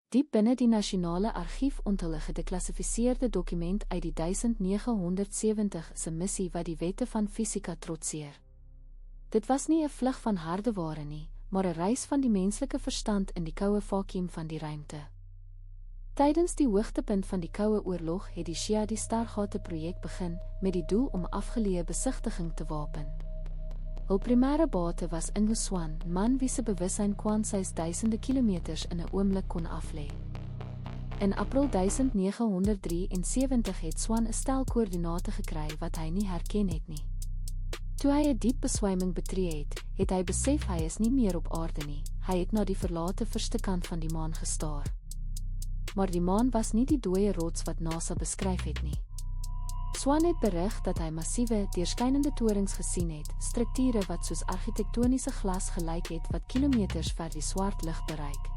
Diep binne die nasionale argief onthul 'n gedeklassifiseerde dokument uit die 1970 se missie wat die wette van fisika trotseer. Dit was nie 'n vlug van hardeware nie, maar 'n reis van die menslike verstand in die koue vakuum van die ruimte. Tydens die hoogtepunt van die Koue Oorlog het die SHIA die Stargate-projek begin met die doel om afgeleë besigtiging te wapen. Hul primêre bate was Ingo Swann, man wie se bewussyn kwansies duisende kilometers in 'n oomblik kon aflê. In April 1973 het Swann 'n stel koördinate gekry wat hy nie herken het nie. Toe hy 'n diep beswyming betree het hy besef hy is nie meer op aarde nie. Hy het na die verlate verste kant van die maan gestaar. Maar die maan was nie die dooie rots wat NASA beskryf het nie. Swann het berig dat hy massiewe, deurskynende torings gesien het, strukture wat soos argitektoniese glas gelyk het wat kilometers ver die swart lig bereik.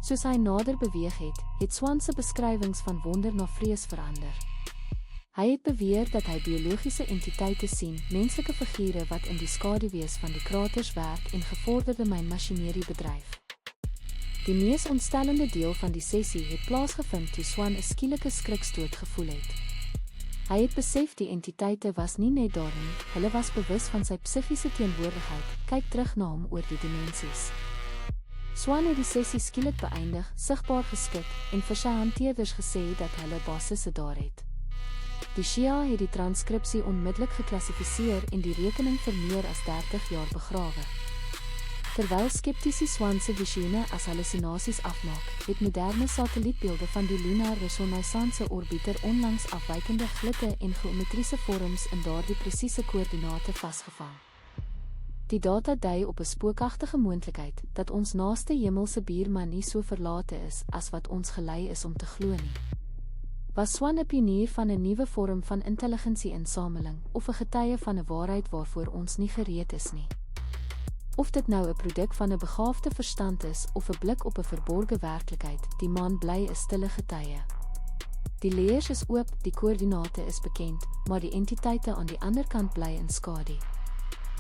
Soos hy nader beweeg het Swann se beskrywings van wonder na vrees verander. Hy het beweer dat hy biologiese entiteite sien, menslike figure wat in die skaduwees van die kraters werk en gevorderde mynmasjinerie bedryf. Die mees ontstellende deel van die sessie het plaasgevind toe Swann 'n skielike skrikstoot gevoel het. Hy het besef die entiteite was nie net daar nie, hulle was bewus van sy psigiese teenwoordigheid, kyk terug na hom oor die dimensies. Swann het die sessie skielik beëindig, sigbaar geskik en vir sy hanteerders gesê dat hulle basisse daar het. Die SHIA het die transkripsie onmiddellik geklassifiseer en die rekening vir meer as 30 jaar begrawe. Terwyl skeptici Swann se visioene as hallusinasies afmaak, het moderne satellietbeelde van die Lunar Reconnaissance Orbiter onlangs afwykende glitte en geometriese vorms in daardie presiese koördinate vasgevang. Die data dui op 'n spookagtige moontlikheid dat ons naaste hemelse buurman nie so verlate is as wat ons gelei is om te glo nie. Was Swann 'n pionier van 'n nuwe vorm van intelligensie-insameling of 'n getuie van 'n waarheid waarvoor ons nie gereed is nie? Of dit nou 'n produk van 'n begaafde verstand is of 'n blik op 'n verborgde werklikheid, die man bly 'n stille getuie. Die layers is oop, die koördinate is bekend, maar die entiteite aan die ander kant bly in skadu.